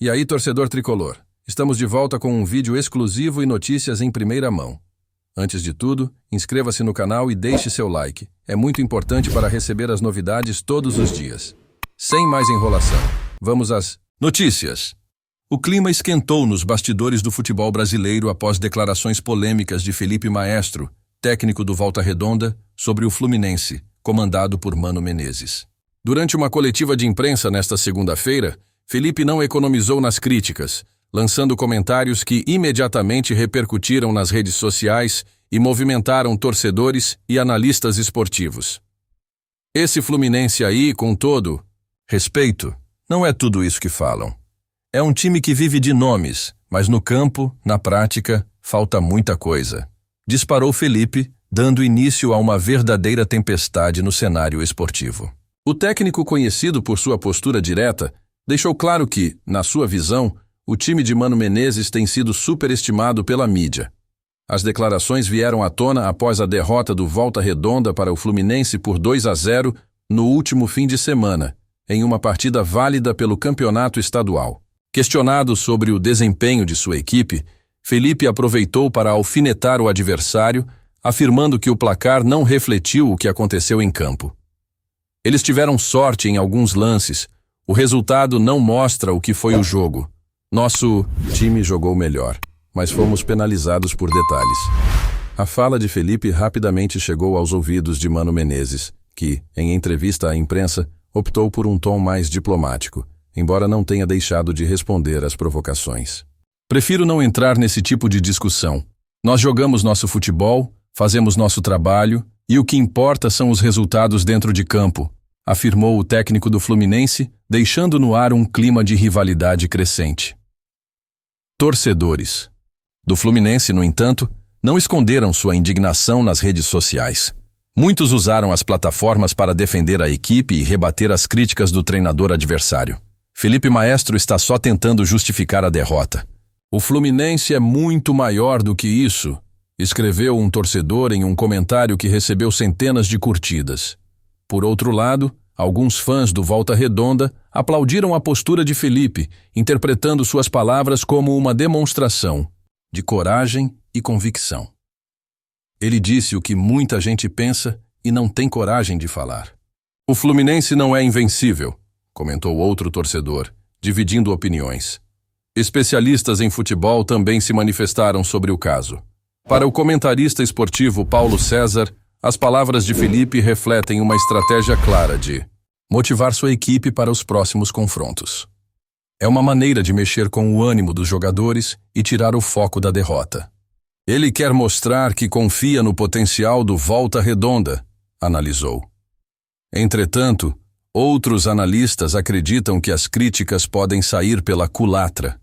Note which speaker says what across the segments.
Speaker 1: E aí, torcedor tricolor? Estamos de volta com um vídeo exclusivo e notícias em primeira mão. Antes de tudo, inscreva-se no canal e deixe seu like. É muito importante para receber as novidades todos os dias. Sem mais enrolação, vamos às notícias. O clima esquentou nos bastidores do futebol brasileiro após declarações polêmicas de Felipe Maestro, técnico do Volta Redonda, sobre o Fluminense, comandado por Mano Menezes. Durante uma coletiva de imprensa nesta segunda-feira, Felipe não economizou nas críticas, lançando comentários que imediatamente repercutiram nas redes sociais e movimentaram torcedores e analistas esportivos. Esse Fluminense aí, com todo respeito, não é tudo isso que falam. É um time que vive de nomes, mas no campo, na prática, falta muita coisa. Disparou Felipe, dando início a uma verdadeira tempestade no cenário esportivo. O técnico, conhecido por sua postura direta, deixou claro que, na sua visão, o time de Mano Menezes tem sido superestimado pela mídia. As declarações vieram à tona após a derrota do Volta Redonda para o Fluminense por 2-0 no último fim de semana, em uma partida válida pelo campeonato estadual. Questionado sobre o desempenho de sua equipe, Felipe aproveitou para alfinetar o adversário, afirmando que o placar não refletiu o que aconteceu em campo. Eles tiveram sorte em alguns lances. O resultado não mostra o que foi o jogo. Nosso time jogou melhor, mas fomos penalizados por detalhes. A fala de Felipe rapidamente chegou aos ouvidos de Mano Menezes, que, em entrevista à imprensa, optou por um tom mais diplomático, embora não tenha deixado de responder às provocações. Prefiro não entrar nesse tipo de discussão. Nós jogamos nosso futebol, fazemos nosso trabalho, e o que importa são os resultados dentro de campo, afirmou o técnico do Fluminense, deixando no ar um clima de rivalidade crescente. Torcedores do Fluminense, no entanto, não esconderam sua indignação nas redes sociais. Muitos usaram as plataformas para defender a equipe e rebater as críticas do treinador adversário. Felipe Maestro está só tentando justificar a derrota. O Fluminense é muito maior do que isso, escreveu um torcedor em um comentário que recebeu centenas de curtidas. Por outro lado, alguns fãs do Volta Redonda aplaudiram a postura de Felipe, interpretando suas palavras como uma demonstração de coragem e convicção. Ele disse o que muita gente pensa e não tem coragem de falar. O Fluminense não é invencível, comentou outro torcedor, dividindo opiniões. Especialistas em futebol também se manifestaram sobre o caso. Para o comentarista esportivo Paulo César, as palavras de Felipe refletem uma estratégia clara de motivar sua equipe para os próximos confrontos. É uma maneira de mexer com o ânimo dos jogadores e tirar o foco da derrota. Ele quer mostrar que confia no potencial do Volta Redonda, analisou. Entretanto, outros analistas acreditam que as críticas podem sair pela culatra.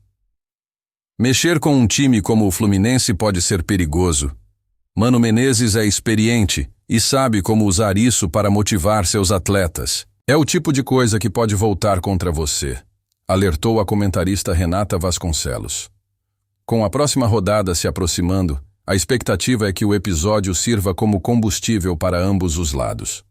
Speaker 1: Mexer com um time como o Fluminense pode ser perigoso. Mano Menezes é experiente e sabe como usar isso para motivar seus atletas. É o tipo de coisa que pode voltar contra você, alertou a comentarista Renata Vasconcelos. Com a próxima rodada se aproximando, a expectativa é que o episódio sirva como combustível para ambos os lados.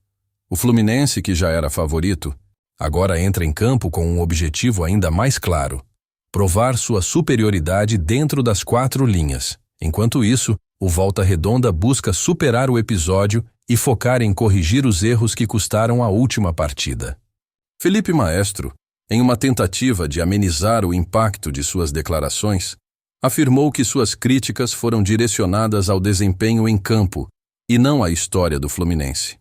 Speaker 1: O Fluminense, que já era favorito, agora entra em campo com um objetivo ainda mais claro: provar sua superioridade dentro das 4 linhas. Enquanto isso, o Volta Redonda busca superar o episódio e focar em corrigir os erros que custaram a última partida. Felipe Maestro, em uma tentativa de amenizar o impacto de suas declarações, afirmou que suas críticas foram direcionadas ao desempenho em campo e não à história do Fluminense.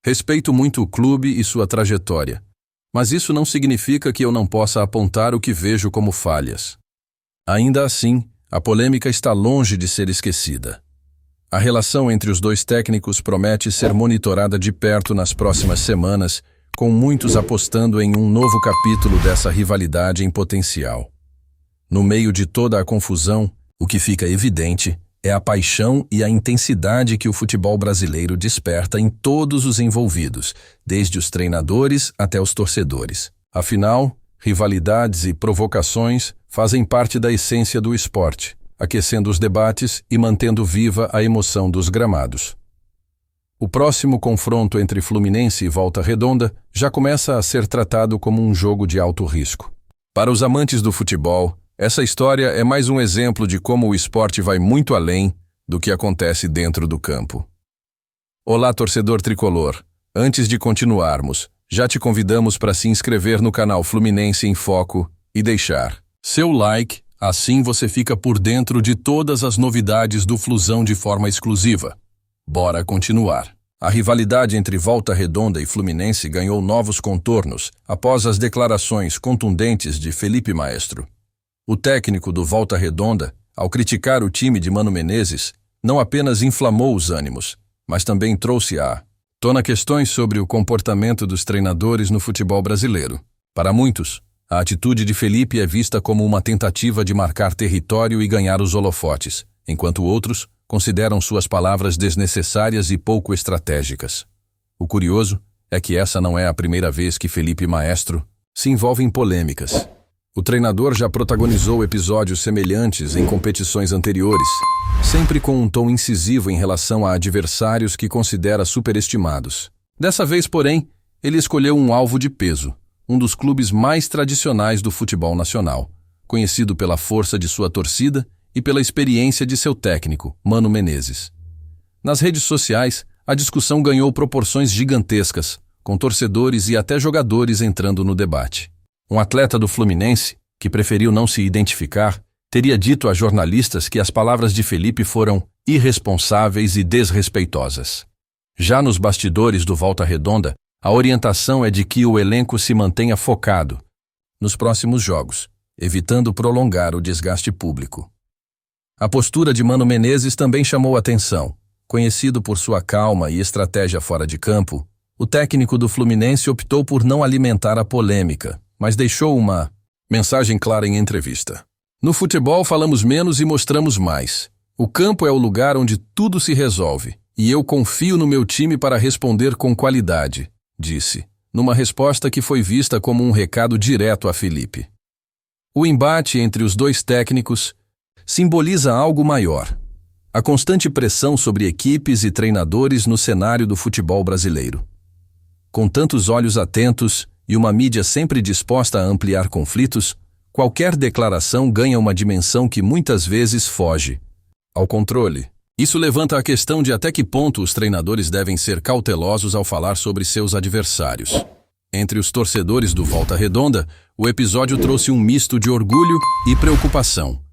Speaker 1: Respeito muito o clube e sua trajetória, mas isso não significa que eu não possa apontar o que vejo como falhas. Ainda assim, a polêmica está longe de ser esquecida. A relação entre os dois técnicos promete ser monitorada de perto nas próximas semanas, com muitos apostando em um novo capítulo dessa rivalidade em potencial. No meio de toda a confusão, o que fica evidente é a paixão e a intensidade que o futebol brasileiro desperta em todos os envolvidos, desde os treinadores até os torcedores. Afinal, rivalidades e provocações fazem parte da essência do esporte, aquecendo os debates e mantendo viva a emoção dos gramados. O próximo confronto entre Fluminense e Volta Redonda já começa a ser tratado como um jogo de alto risco. Para os amantes do futebol, essa história é mais um exemplo de como o esporte vai muito além do que acontece dentro do campo. Olá, torcedor tricolor. Antes de continuarmos, já te convidamos para se inscrever no canal Fluminense em Foco e deixar seu like, assim você fica por dentro de todas as novidades do Flusão de forma exclusiva. Bora continuar. A rivalidade entre Volta Redonda e Fluminense ganhou novos contornos após as declarações contundentes de Felipe Maestro. O técnico do Volta Redonda, ao criticar o time de Mano Menezes, não apenas inflamou os ânimos, mas também trouxe à tona questões sobre o comportamento dos treinadores no futebol brasileiro. Para muitos, a atitude de Felipe é vista como uma tentativa de marcar território e ganhar os holofotes, enquanto outros consideram suas palavras desnecessárias e pouco estratégicas. O curioso é que essa não é a primeira vez que Felipe Maestro se envolve em polêmicas. O treinador já protagonizou episódios semelhantes em competições anteriores, sempre com um tom incisivo em relação a adversários que considera superestimados. Dessa vez, porém, ele escolheu um alvo de peso, um dos clubes mais tradicionais do futebol nacional, conhecido pela força de sua torcida e pela experiência de seu técnico, Mano Menezes. Nas redes sociais, a discussão ganhou proporções gigantescas, com torcedores e até jogadores entrando no debate. Um atleta do Fluminense, que preferiu não se identificar, teria dito a jornalistas que as palavras de Felipe foram irresponsáveis e desrespeitosas. Já nos bastidores do Volta Redonda, a orientação é de que o elenco se mantenha focado nos próximos jogos, evitando prolongar o desgaste público. A postura de Mano Menezes também chamou atenção. Conhecido por sua calma e estratégia fora de campo, o técnico do Fluminense optou por não alimentar a polêmica, mas deixou uma mensagem clara em entrevista. No futebol falamos menos e mostramos mais. O campo é o lugar onde tudo se resolve, e eu confio no meu time para responder com qualidade, disse, numa resposta que foi vista como um recado direto a Felipe. O embate entre os dois técnicos simboliza algo maior: a constante pressão sobre equipes e treinadores no cenário do futebol brasileiro. Com tantos olhos atentos e uma mídia sempre disposta a ampliar conflitos, qualquer declaração ganha uma dimensão que muitas vezes foge ao controle. Isso levanta a questão de até que ponto os treinadores devem ser cautelosos ao falar sobre seus adversários. Entre os torcedores do Volta Redonda, o episódio trouxe um misto de orgulho e preocupação.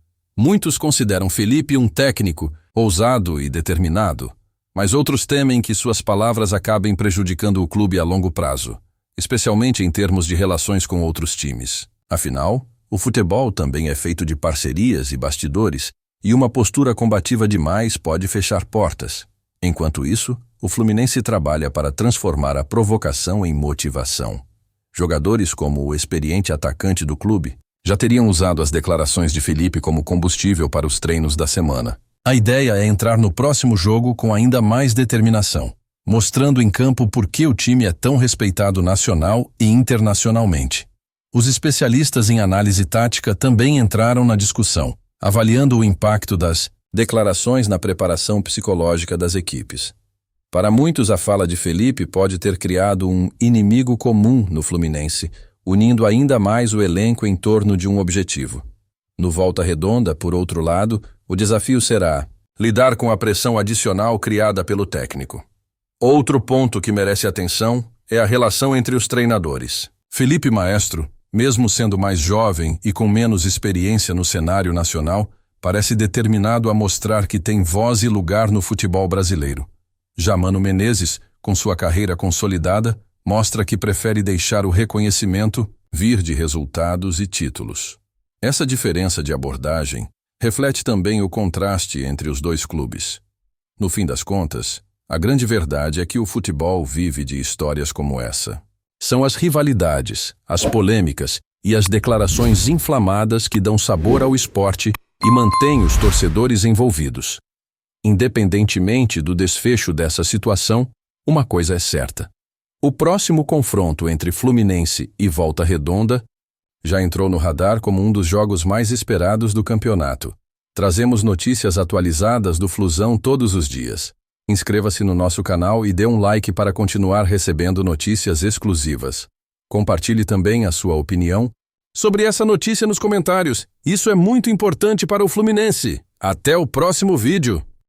Speaker 1: Muitos consideram Felipe um técnico ousado e determinado, mas outros temem que suas palavras acabem prejudicando o clube a longo prazo, especialmente em termos de relações com outros times. Afinal, o futebol também é feito de parcerias e bastidores, e uma postura combativa demais pode fechar portas. Enquanto isso, o Fluminense trabalha para transformar a provocação em motivação. Jogadores como o experiente atacante do clube já teriam usado as declarações de Felipe como combustível para os treinos da semana. A ideia é entrar no próximo jogo com ainda mais determinação, mostrando em campo por que o time é tão respeitado nacional e internacionalmente. Os especialistas em análise tática também entraram na discussão, avaliando o impacto das declarações na preparação psicológica das equipes. Para muitos, a fala de Felipe pode ter criado um inimigo comum no Fluminense, unindo ainda mais o elenco em torno de um objetivo. No Volta Redonda, por outro lado, o desafio será lidar com a pressão adicional criada pelo técnico. Outro ponto que merece atenção é a relação entre os treinadores. Felipe Maestro, mesmo sendo mais jovem e com menos experiência no cenário nacional, parece determinado a mostrar que tem voz e lugar no futebol brasileiro. Já Mano Menezes, com sua carreira consolidada, mostra que prefere deixar o reconhecimento vir de resultados e títulos. Essa diferença de abordagem reflete também o contraste entre os dois clubes. No fim das contas, a grande verdade é que o futebol vive de histórias como essa. São as rivalidades, as polêmicas e as declarações inflamadas que dão sabor ao esporte e mantêm os torcedores envolvidos. Independentemente do desfecho dessa situação, uma coisa é certa: o próximo confronto entre Fluminense e Volta Redonda já entrou no radar como um dos jogos mais esperados do campeonato. Trazemos notícias atualizadas do Flusão todos os dias. Inscreva-se no nosso canal e dê um like para continuar recebendo notícias exclusivas. Compartilhe também a sua opinião sobre essa notícia nos comentários. Isso é muito importante para o Fluminense. Até o próximo vídeo.